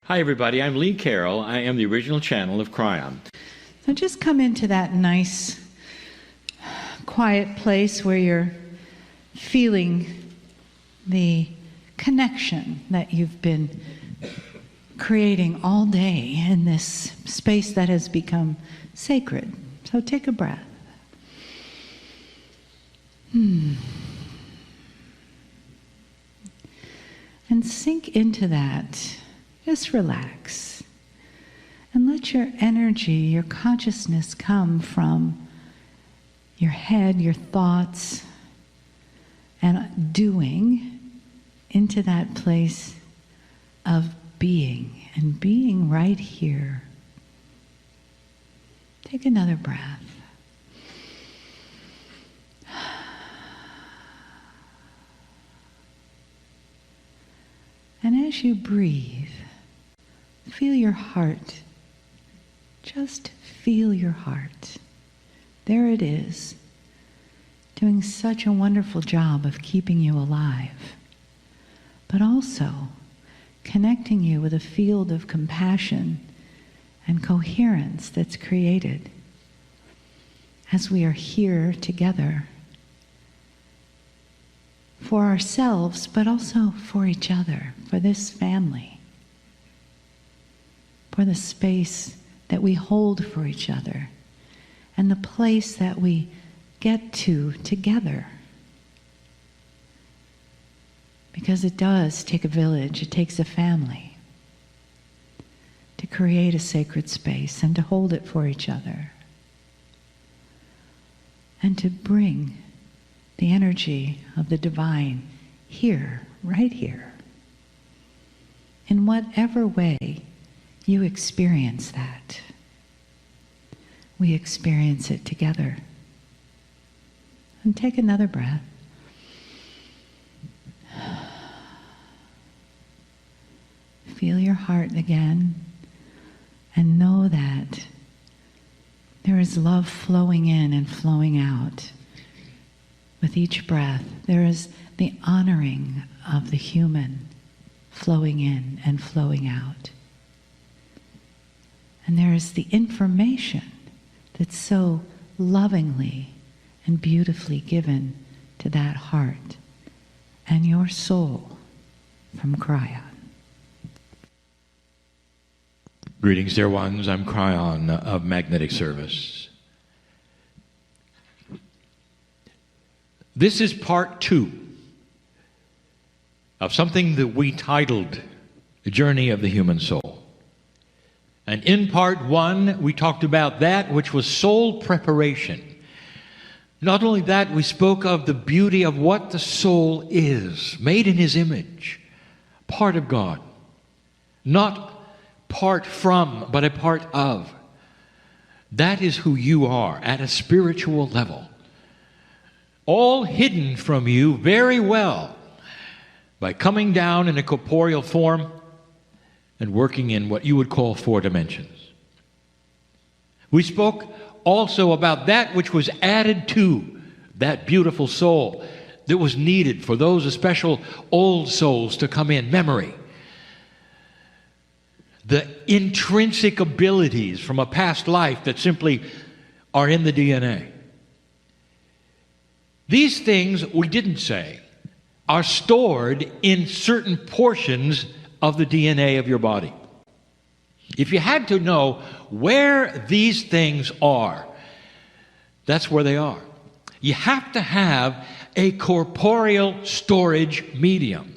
Hi, everybody. I'm Lee Carroll. I am the original channel of Kryon. So just come into that nice, quiet place where you're feeling the connection that you've been creating all day in this space that has become sacred. So take a breath. And sink into that. Just relax. And let your energy, your consciousness come from your head, your thoughts, and doing into that place of being, and being right here. Take another breath. And as you breathe, feel your heart. Just feel your heart. There it is, doing such a wonderful job of keeping you alive, but also connecting you with a field of compassion and coherence that's created as we are here together for ourselves, but also for each other, for this family, for the space that we hold for each other, and the place that we get to together. Because it does take a village, it takes a family to create a sacred space and to hold it for each other, and to bring the energy of the divine here, right here, in whatever way you experience that. We experience it together. And take another breath. Feel your heart again, and know that there is love flowing in and flowing out. With each breath, there is the honoring of the human flowing in and flowing out. And there is the information that's so lovingly and beautifully given to that heart and your soul from Kryon. Greetings, dear ones. I'm Kryon of Magnetic Service. This is part 2 of something that we titled The Journey of the Human Soul. And in part 1, we talked about that which was soul preparation. Not only that, we spoke of the beauty of what the soul is, made in His image, part of God. Not part from, but a part of. That is who you are at a spiritual level. All hidden from you very well by coming down in a corporeal form and working in what you would call 4 dimensions. We spoke also about that which was added to that beautiful soul that was needed for those special old souls to come in, memory. The intrinsic abilities from a past life that simply are in the DNA. These things, we didn't say, are stored in certain portions of the DNA of your body. If you had to know where these things are, that's where they are. You have to have a corporeal storage medium,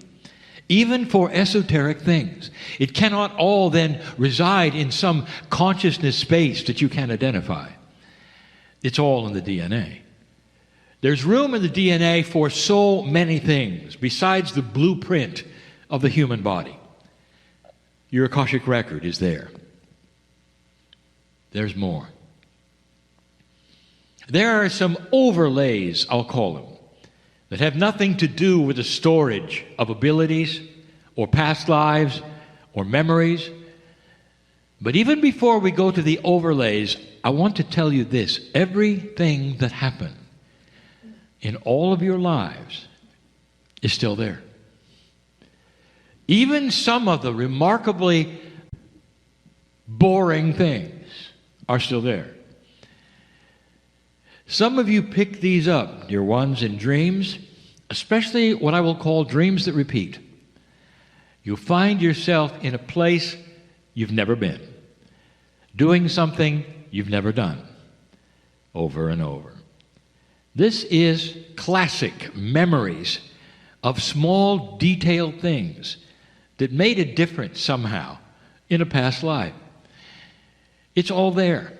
even for esoteric things. It cannot all then reside in some consciousness space that you can identify. It's all in the DNA. There's room in the DNA for so many things besides the blueprint of the human body. Your Akashic record is there. There's more. There are some overlays, I'll call them, that have nothing to do with the storage of abilities or past lives or memories. But even before we go to the overlays, I want to tell you this. Everything that happened in all of your lives is still there. Even some of the remarkably boring things are still there. Some of you pick these up, dear ones, in dreams, especially what I will call dreams that repeat. You find yourself in a place you've never been, doing something you've never done, over and over. This is classic memories of small, detailed things that made a difference somehow in a past life. It's all there.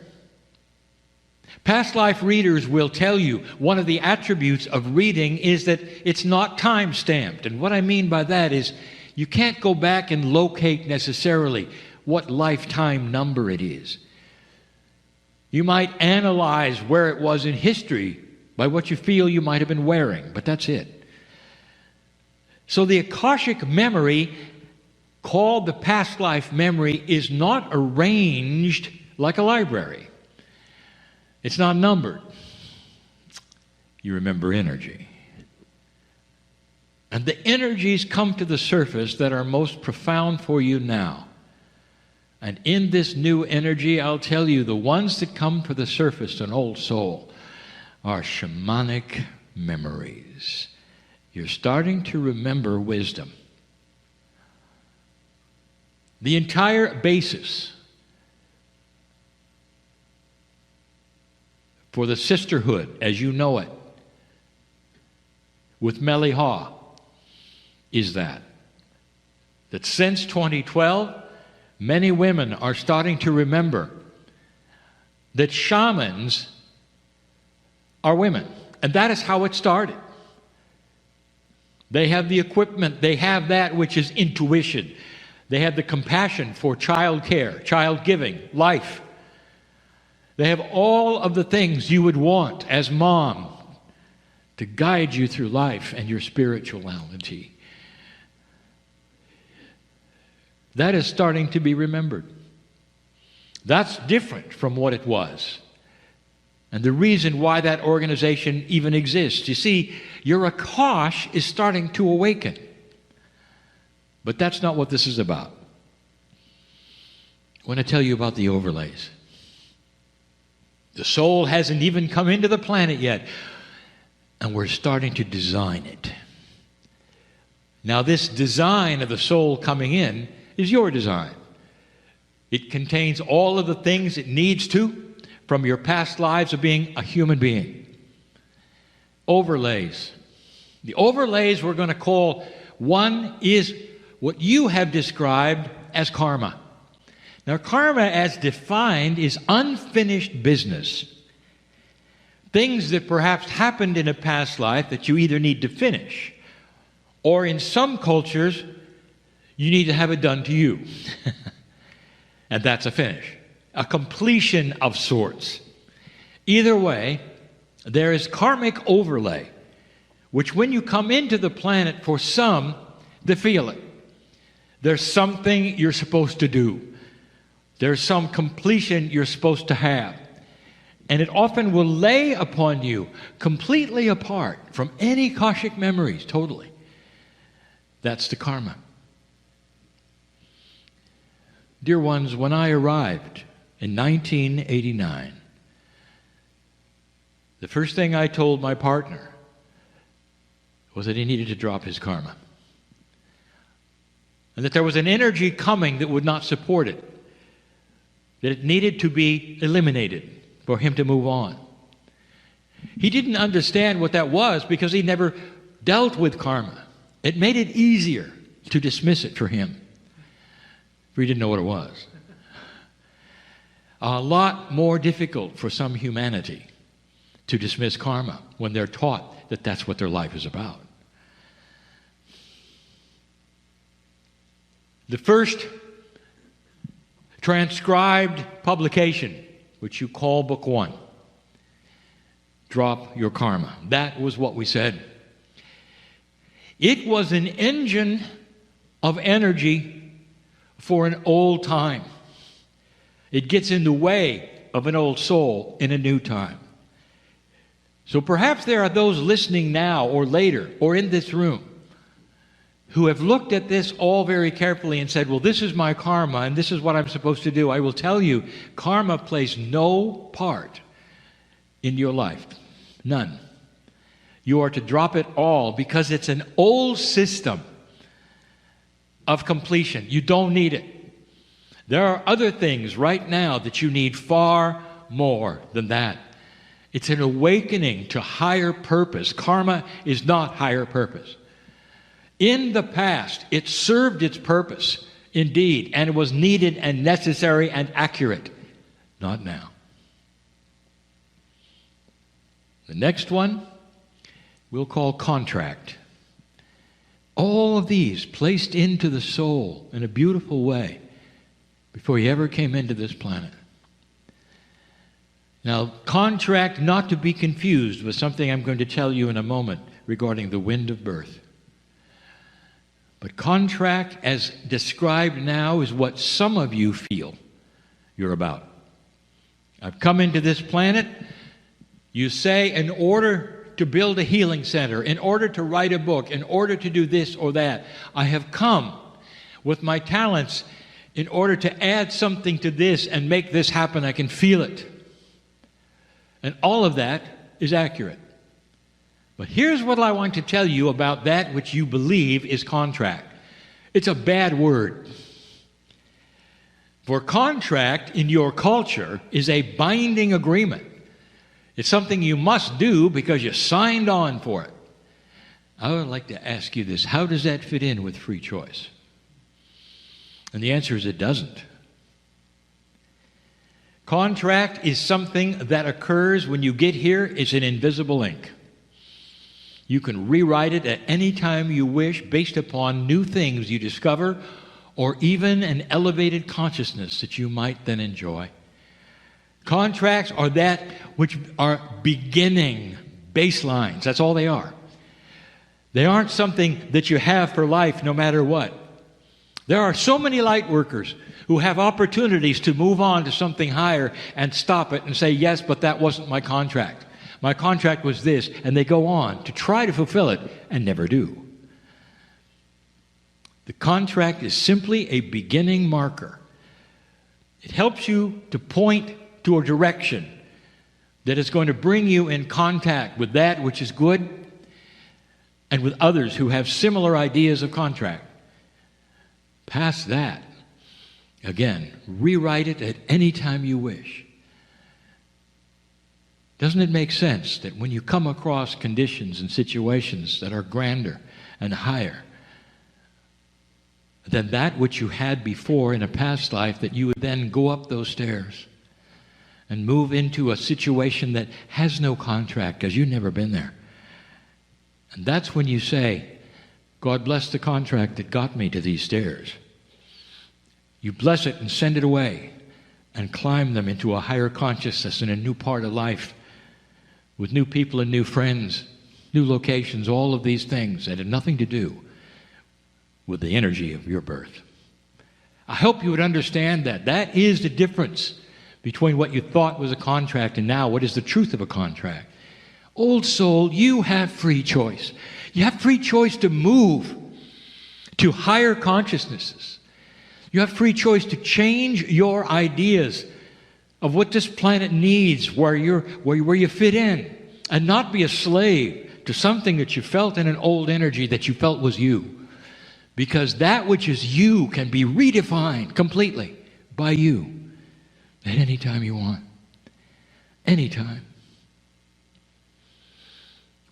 Past life readers will tell you one of the attributes of reading is that it's not time-stamped. And what I mean by that is you can't go back and locate necessarily what lifetime number it is. You might analyze where it was in history by what you feel you might have been wearing, but that's it. So the Akashic memory, called the past life memory, is not arranged like a library. It's not numbered. You remember energy. And the energies come to the surface that are most profound for you now. And in this new energy, I'll tell you, the ones that come to the surface, an old soul, are shamanic memories. You're starting to remember wisdom. The entire basis for the sisterhood, as you know it, with Meliha, is that since 2012, many women are starting to remember that shamans are women. And that is how it started. They have the equipment, they have that which is intuition. They have the compassion for child care, child giving, life. They have all of the things you would want as mom to guide you through life and your spirituality. That is starting to be remembered. That's different from what it was. And the reason why that organization even exists. You see, your Akash is starting to awaken. But that's not what this is about. I want to tell you about the overlays. The soul hasn't even come into the planet yet, and we're starting to design it. Now, this design of the soul coming in is your design. It contains all of the things it needs to from your past lives of being a human being. Overlays. The overlays we're going to call, one is what you have described as karma. Now, karma as defined is unfinished business. Things that perhaps happened in a past life that you either need to finish, or in some cultures, you need to have it done to you. And that's a finish, a completion of sorts. Either way, there is karmic overlay, which when you come into the planet, for some, they feel it. There's something you're supposed to do. There's some completion you're supposed to have. And it often will lay upon you, completely apart from any Akashic memories, totally. That's the karma. Dear ones, when I arrived in 1989, the first thing I told my partner was that he needed to drop his karma. And that there was an energy coming that would not support it. That it needed to be eliminated for him to move on. He didn't understand what that was because he never dealt with karma. It made it easier to dismiss it for him. For he didn't know what it was. A lot more difficult for some humanity to dismiss karma when they're taught that that's what their life is about. The first transcribed publication, which you call Book 1, Drop Your Karma. That was what we said. It was an engine of energy for an old time. It gets in the way of an old soul in a new time. So perhaps there are those listening now or later or in this room who have looked at this all very carefully and said, well, this is my karma and this is what I'm supposed to do. I will tell you, karma plays no part in your life. None. You are to drop it all because it's an old system of completion. You don't need it. There are other things right now that you need far more than that. It's an awakening to higher purpose. Karma is not higher purpose. In the past, it served its purpose, indeed, and it was needed and necessary and accurate. Not now. The next one we'll call contract. All of these placed into the soul in a beautiful way before you ever came into this planet. Now, contract not to be confused with something I'm going to tell you in a moment regarding the wind of birth. But contract, as described now, is what some of you feel you're about. I've come into this planet, you say, in order to build a healing center, in order to write a book, in order to do this or that. I have come with my talents in order to add something to this and make this happen. I can feel it. And all of that is accurate. But here's what I want to tell you about that which you believe is contract. It's a bad word. For contract in your culture is a binding agreement. It's something you must do because you signed on for it. I would like to ask you this. How does that fit in with free choice? And the answer is it doesn't. Contract is something that occurs when you get here. It's an invisible ink. You can rewrite it at any time you wish based upon new things you discover or even an elevated consciousness that you might then enjoy. Contracts are that which are beginning baselines. That's all they are. They aren't something that you have for life no matter what. There are so many light workers who have opportunities to move on to something higher and stop it and say, yes, but that wasn't my contract. My contract was this, and they go on to try to fulfill it and never do. The contract is simply a beginning marker. It helps you to point to a direction that is going to bring you in contact with that which is good and with others who have similar ideas of contract. Past that, again, rewrite it at any time you wish. Doesn't it make sense that when you come across conditions and situations that are grander and higher than that which you had before in a past life, that you would then go up those stairs and move into a situation that has no contract because you've never been there? And that's when you say, God bless the contract that got me to these stairs. You bless it and send it away and climb them into a higher consciousness in a new part of life with new people and new friends, new locations, all of these things that had nothing to do with the energy of your birth. I hope you would understand that. That is the difference between what you thought was a contract and now what is the truth of a contract. Old soul, you have free choice. You have free choice to move to higher consciousnesses. You have free choice to change your ideas of what this planet needs, where you fit in, and not be a slave to something that you felt in an old energy that you felt was you. Because that which is you can be redefined completely by you at any time you want. Anytime.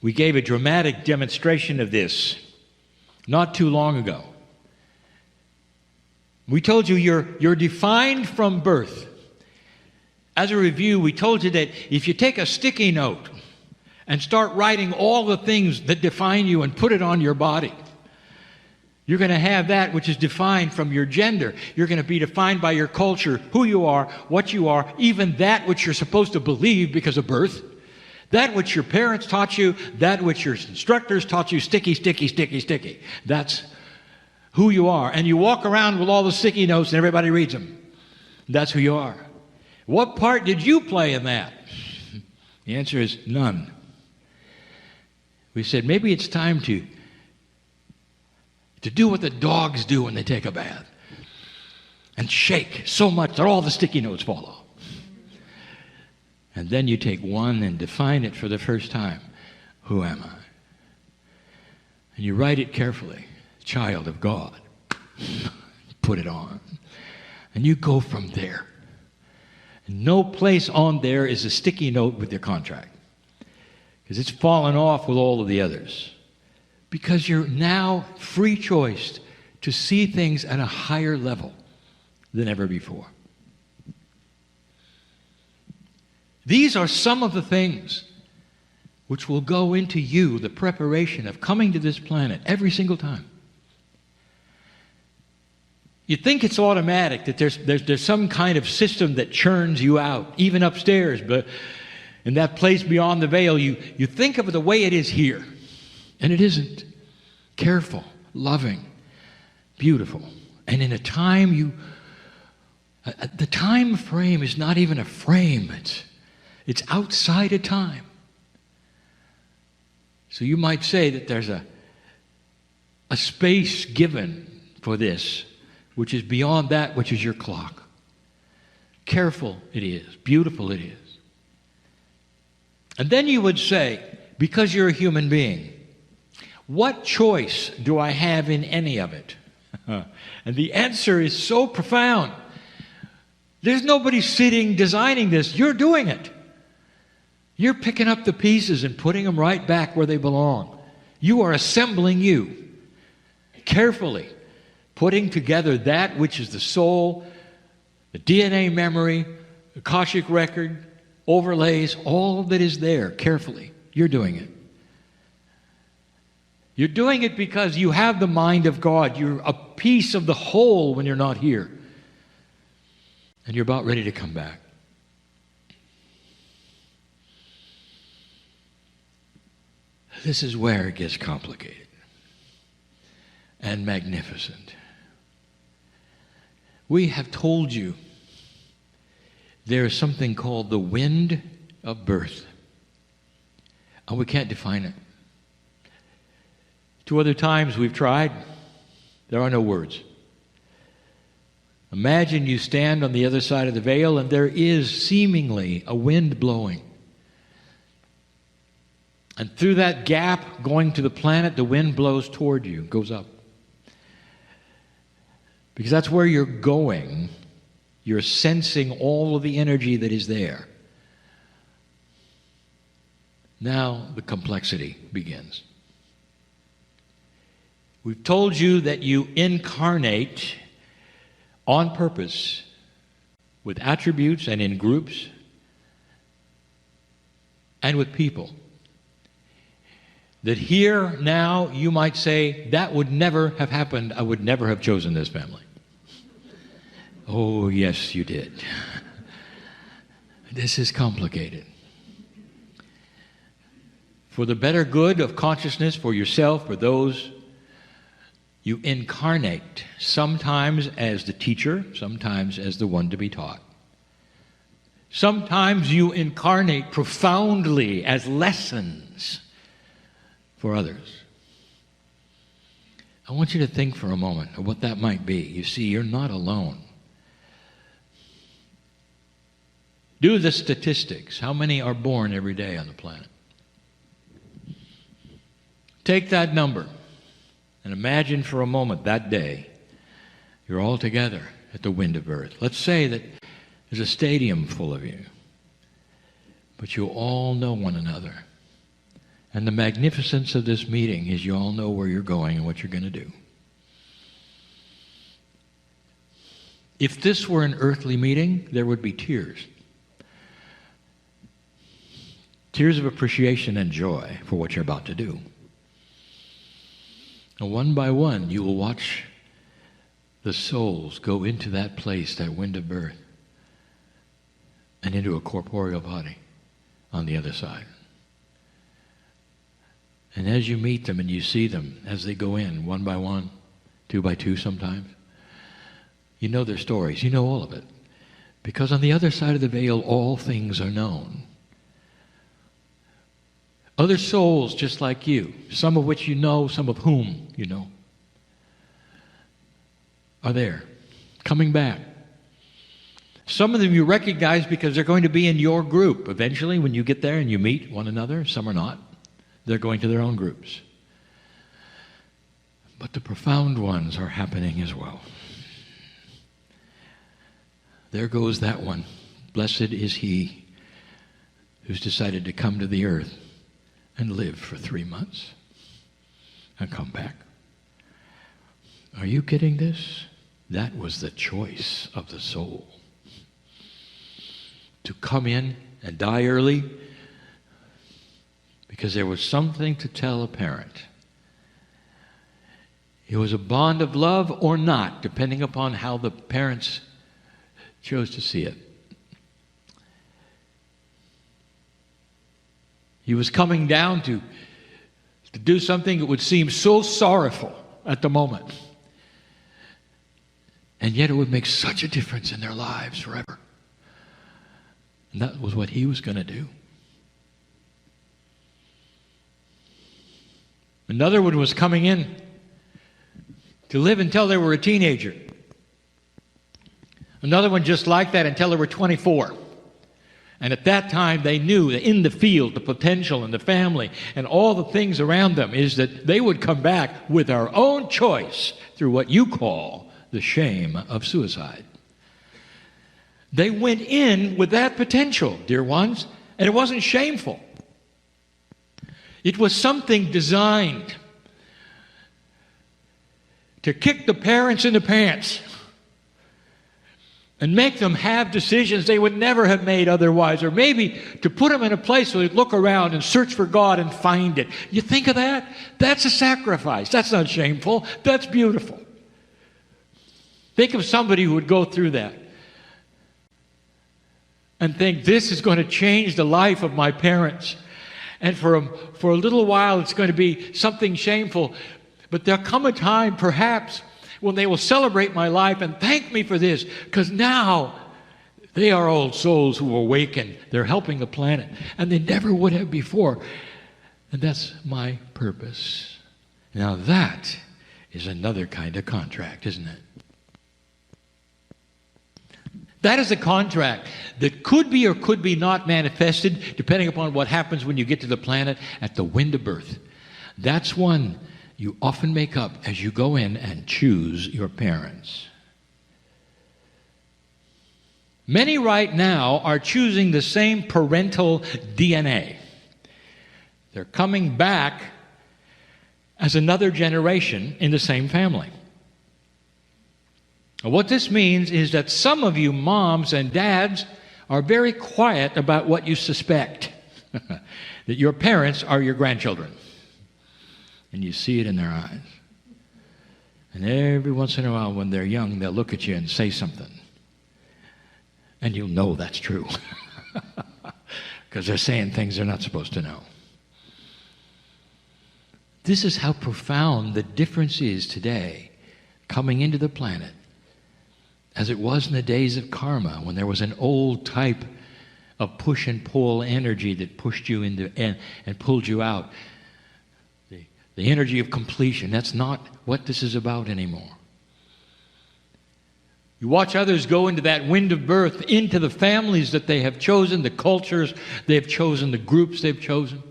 We gave a dramatic demonstration of this not too long ago. We told you you're defined from birth. As a review, we told you that if you take a sticky note and start writing all the things that define you and put it on your body, you're going to have that which is defined from your gender. You're going to be defined by your culture, who you are, what you are, even that which you're supposed to believe because of birth. That which your parents taught you, that which your instructors taught you, sticky, sticky, sticky, sticky. That's who you are. And you walk around with all the sticky notes and everybody reads them. That's who you are. What part did you play in that? The answer is none. We said maybe it's time to to do what the dogs do when they take a bath and shake so much that all the sticky notes fall off. And then you take one and define it for the first time. Who am I? And you write it carefully. Child of God. Put it on. And you go from there. And no place on there is a sticky note with your contract, because it's fallen off with all of the others. Because you're now free choice to see things at a higher level than ever before. These are some of the things which will go into you, the preparation of coming to this planet every single time. You think it's automatic, that there's some kind of system that churns you out, even upstairs, but in that place beyond the veil, you think of it the way it is here. And it isn't. Careful, loving, beautiful. And in a time the time frame is not even a frame. It's outside of time. So you might say that there's a space given for this, which is beyond that which is your clock. Careful it is, beautiful it is. And then you would say, because you're a human being, what choice do I have in any of it? And the answer is so profound. There's nobody sitting designing this. You're doing it. You're picking up the pieces and putting them right back where they belong. You are assembling you, carefully putting together that which is the soul, the DNA memory, the Akashic record, overlays, all that is there carefully. You're doing it. You're doing it because you have the mind of God. You're a piece of the whole when you're not here. And you're about ready to come back. This is where it gets complicated and magnificent. We have told you there is something called the wind of birth, and we can't define it. 2 other times we've tried. There are no words. Imagine you stand on the other side of the veil and there is seemingly a wind blowing. And through that gap going to the planet, the wind blows toward you, goes up. Because that's where you're going. You're sensing all of the energy that is there. Now the complexity begins. We've told you that you incarnate on purpose with attributes and in groups and with people. That here now you might say, that would never have happened. I would never have chosen this family. Oh, yes, you did. This is complicated. For the better good of consciousness, for yourself, for those, you incarnate, sometimes as the teacher, sometimes as the one to be taught. Sometimes you incarnate profoundly as lessons for others. I want you to think for a moment of what that might be. You see, you're not alone. Do the statistics. How many are born every day on the planet? Take that number and imagine for a moment that day you're all together at the wind of birth. Let's say that there's a stadium full of you, but you all know one another. And the magnificence of this meeting is you all know where you're going and what you're going to do. If this were an earthly meeting, there would be tears. Tears of appreciation and joy for what you're about to do. And one by one, you will watch the souls go into that place, that wind of birth, and into a corporeal body on the other side. And as you meet them and you see them as they go in, one by one, 2 by 2 sometimes, you know their stories. You know all of it. Because on the other side of the veil, all things are known. Other souls just like you, some of which you know, some of whom you know. are there, coming back. Some of them you recognize because they're going to be in your group. Eventually, when you get there and you meet one another, some are not. They're going to their own groups. But the profound ones are happening as well. There goes that one. Blessed is he who's decided to come to the earth and live for 3 months and come back. Are you getting this? That was the choice of the soul. To come in and die early because there was something to tell a parent. It was a bond of love or not, depending upon how the parents chose to see it. He was coming down to do something that would seem so sorrowful at the moment. And yet it would make such a difference in their lives forever. And that was what he was going to do. Another one was coming in to live until they were a teenager. Another one just like that until they were 24. And at that time they knew that in the field, the potential and the family and all the things around them is that they would come back with their own choice through what you call the shame of suicide. They went in with that potential, dear ones, and it wasn't shameful. It was something designed to kick the parents in the pants and make them have decisions they would never have made otherwise, or maybe to put them in a place where they'd look around and search for God and find it. You think of that? That's a sacrifice. That's not shameful. That's beautiful. Think of somebody who would go through that and think, this is going to change the life of my parents. And for a little while it's going to be something shameful, but there'll come a time perhaps when they will celebrate my life and thank me for this, because now they are old souls who awaken. They're helping the planet, and they never would have before. And that's my purpose. Now that is another kind of contract, isn't it? That is a contract that could be or could be not manifested, depending upon what happens when you get to the planet at the wind of birth. That's one you often make up as you go in and choose your parents. Many right now are choosing the same parental DNA. They're coming back as another generation in the same family. What this means is that some of you moms and dads are very quiet about what you suspect, that your parents are your grandchildren. And you see it in their eyes. And every once in a while when they're young, they'll look at you and say something. And you'll know that's true. Because they're saying things they're not supposed to know. This is how profound the difference is today, coming into the planet, as it was in the days of karma, when there was an old type of push and pull energy that pushed you into and pulled you out. The energy of completion. That's not what this is about anymore. You watch others go into that wind of birth, into the families that they have chosen, the cultures they've chosen, the groups they've chosen.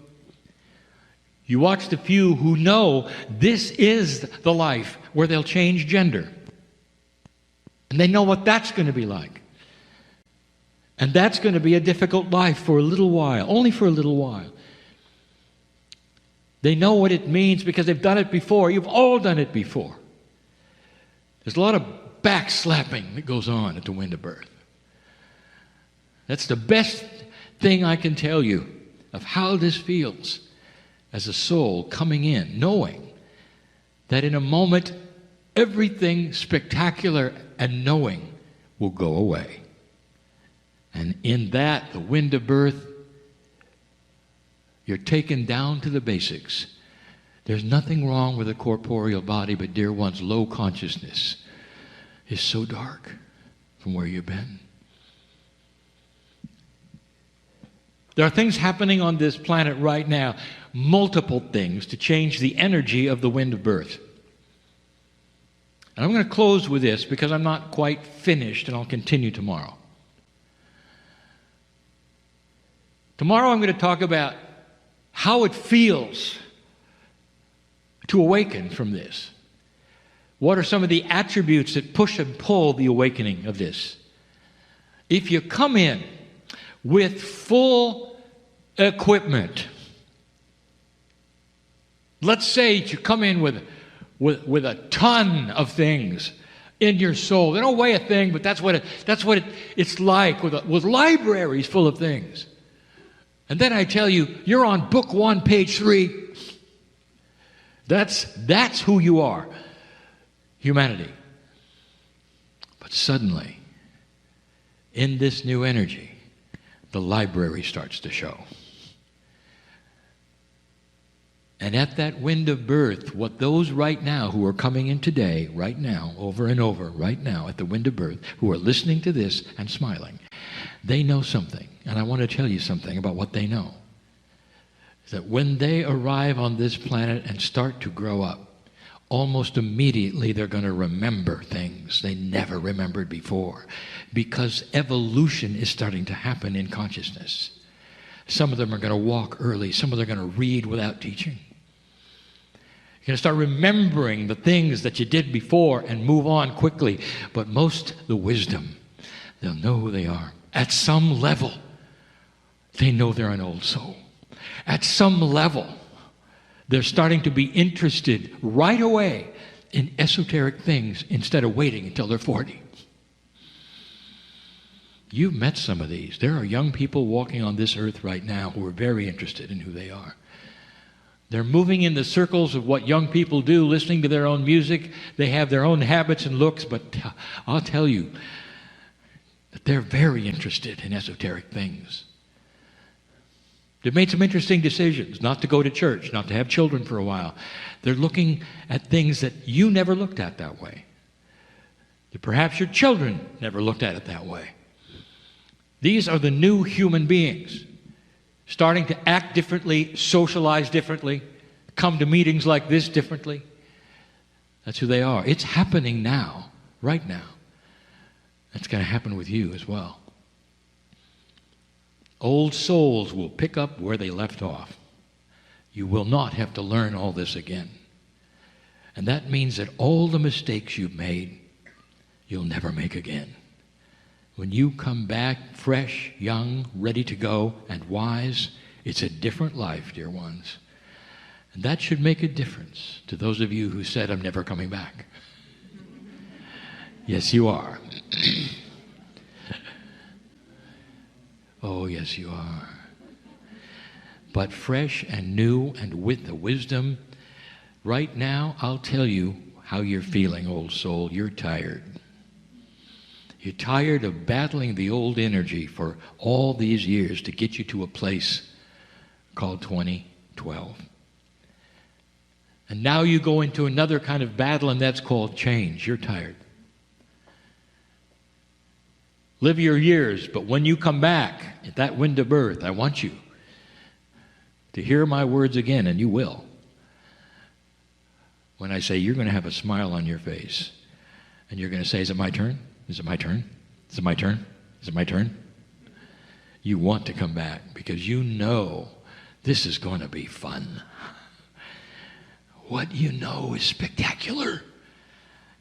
You watch the few who know this is the life where they'll change gender. And they know what that's going to be like. And that's going to be a difficult life for a little while, only for a little while. They know what it means because they've done it before. You've all done it before. There's a lot of backslapping that goes on at the wind of birth. That's the best thing I can tell you of how this feels as a soul coming in, knowing that in a moment everything spectacular and knowing will go away. And in that, the wind of birth, you're taken down to the basics. There's nothing wrong with a corporeal body, but dear ones, low consciousness is so dark from where you've been. There are things happening on this planet right now, multiple things to change the energy of the wind of birth. And I'm going to close with this because I'm not quite finished, and I'll continue tomorrow. Tomorrow I'm going to talk about how it feels to awaken from this. What are some of the attributes that push and pull the awakening of this? If you come in with full equipment, let's say you come in with a ton of things in your soul. They don't weigh a thing, but that's what it's like with libraries full of things. And then I tell you, you're on book 1, page 3. That's who you are, humanity. But suddenly, in this new energy, the library starts to show. And at that wind of birth, what those right now who are coming in today, right now, over and over, right now, at the wind of birth, who are listening to this and smiling, they know something. And I want to tell you something about what they know. That when they arrive on this planet and start to grow up, almost immediately they're going to remember things they never remembered before, because evolution is starting to happen in consciousness. Some of them are going to walk early. Some of them are going to read without teaching. You're going to start remembering the things that you did before and move on quickly. But most, the wisdom, they'll know who they are. At some level, they know they're an old soul. At some level, they're starting to be interested right away in esoteric things instead of waiting until they're 40. You've met some of these. There are young people walking on this earth right now who are very interested in who they are. They're moving in the circles of what young people do, listening to their own music. They have their own habits and looks, but I'll tell you that they're very interested in esoteric things. They've made some interesting decisions, not to go to church, not to have children for a while. They're looking at things that you never looked at that way. That perhaps your children never looked at it that way. These are the new human beings, starting to act differently, socialize differently, come to meetings like this differently. That's who they are. It's happening now, right now. That's going to happen with you as well. Old souls will pick up where they left off. You will not have to learn all this again. And that means that all the mistakes you've made, you'll never make again. When you come back fresh, young, ready to go, and wise, it's a different life, dear ones. And that should make a difference to those of you who said, I'm never coming back. Yes, you are. Oh, yes, you are. But fresh and new and with the wisdom, right now, I'll tell you how you're feeling, old soul. You're tired. You're tired of battling the old energy for all these years to get you to a place called 2012. And now you go into another kind of battle, and that's called change. You're tired. Live your years, but when you come back at that wind of birth, I want you to hear my words again, and you will. When I say you're going to have a smile on your face, and you're going to say, is it my turn? Is it my turn? Is it my turn? Is it my turn? You want to come back because you know this is going to be fun. What you know is spectacular.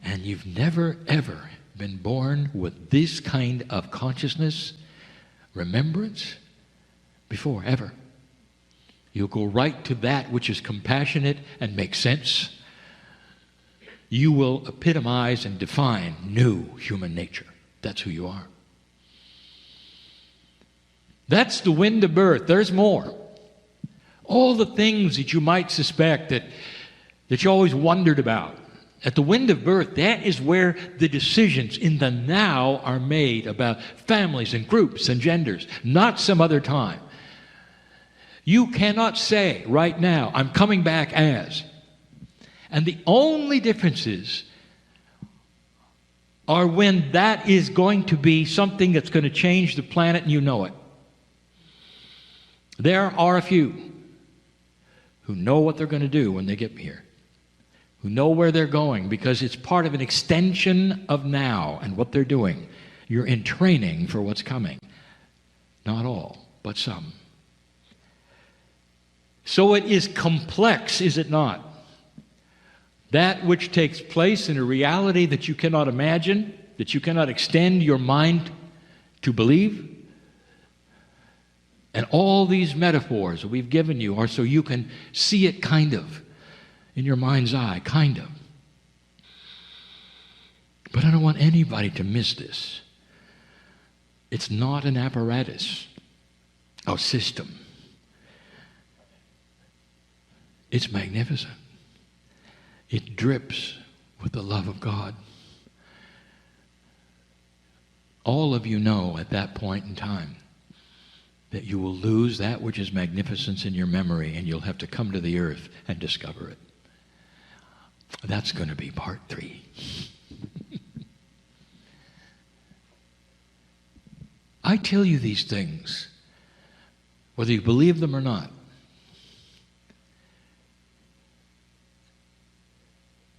And you've never, ever been born with this kind of consciousness, remembrance, before, ever. You'll go right to that which is compassionate and makes sense. You will epitomize and define new human nature. That's who you are. That's the wind of birth. There's more. All the things that you might suspect that you always wondered about. At the wind of birth, that is where the decisions in the now are made about families and groups and genders, not some other time. You cannot say right now, I'm coming back as. And the only differences are when that is going to be something that's going to change the planet and you know it. There are a few who know what they're going to do when they get here. who know where they're going because it's part of an extension of now and what they're doing. You're in training for what's coming. Not all, but some. So it is complex, is it not? That which takes place in a reality that you cannot imagine, that you cannot extend your mind to believe. And all these metaphors that we've given you are so you can see it kind of in your mind's eye, kind of. But I don't want anybody to miss this. It's not an apparatus or system. It's magnificent. It drips with the love of God. All of you know at that point in time that you will lose that which is magnificence in your memory, and you'll have to come to the earth and discover it. That's going to be part 3. I tell you these things, whether you believe them or not,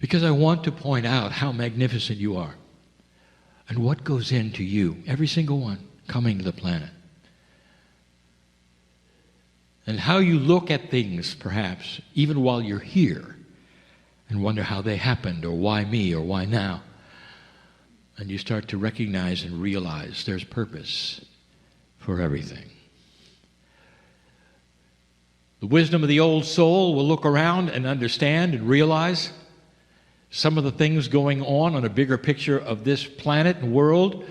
because I want to point out how magnificent you are and what goes into you, every single one coming to the planet. And how you look at things, perhaps, even while you're here, and wonder how they happened, or why me, or why now. And you start to recognize and realize there's purpose for everything. The wisdom of the old soul will look around and understand and realize some of the things going on a bigger picture of this planet and world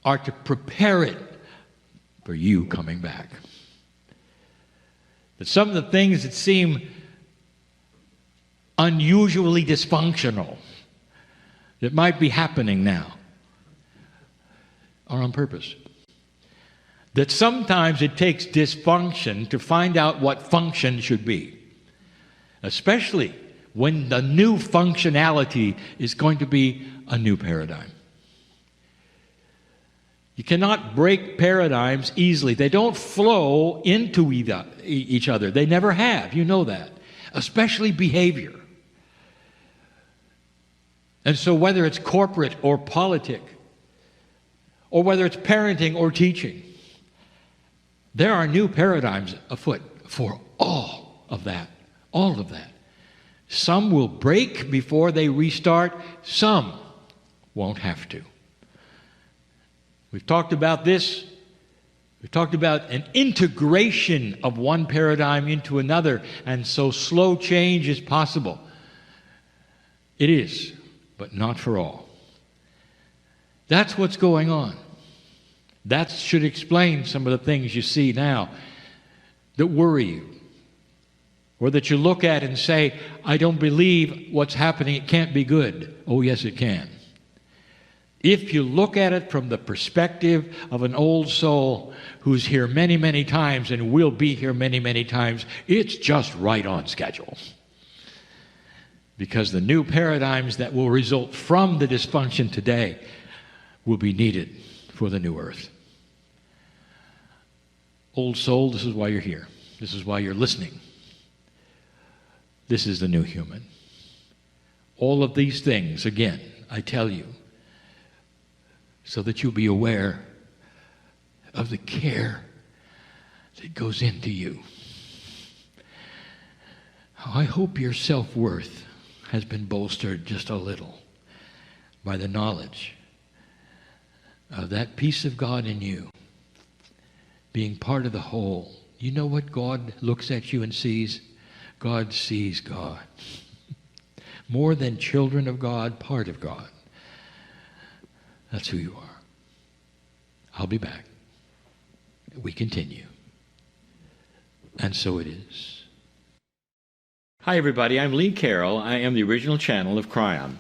are to prepare it for you coming back. That some of the things that seem unusually dysfunctional that might be happening now are on purpose. That sometimes it takes dysfunction to find out what function should be, especially when the new functionality is going to be a new paradigm. You cannot break paradigms easily. They don't flow into each other. They never have. You know that. Especially behavior. And so whether it's corporate or politic, or whether it's parenting or teaching, there are new paradigms afoot for all of that. All of that. Some will break before they restart. Some won't have to. We've talked about this. We've talked about an integration of one paradigm into another, and so slow change is possible. It is, but not for all. That's what's going on. That should explain some of the things you see now that worry you, or that you look at and say, I don't believe what's happening, it can't be good. Oh, yes, it can. If you look at it from the perspective of an old soul who's here many, many times and will be here many, many times, it's just right on schedule. Because the new paradigms that will result from the dysfunction today will be needed for the new earth. Old soul, this is why you're here. This is why you're listening. This is the new human. All of these things, again, I tell you, so that you'll be aware of the care that goes into you. I hope your self-worth has been bolstered just a little by the knowledge of that piece of God in you being part of the whole. You know what God looks at you and sees? God sees God. More than children of God, part of God. That's who you are. I'll be back. We continue. And so it is. Hi, everybody. I'm Lee Carroll. I am the original channel of Kryon.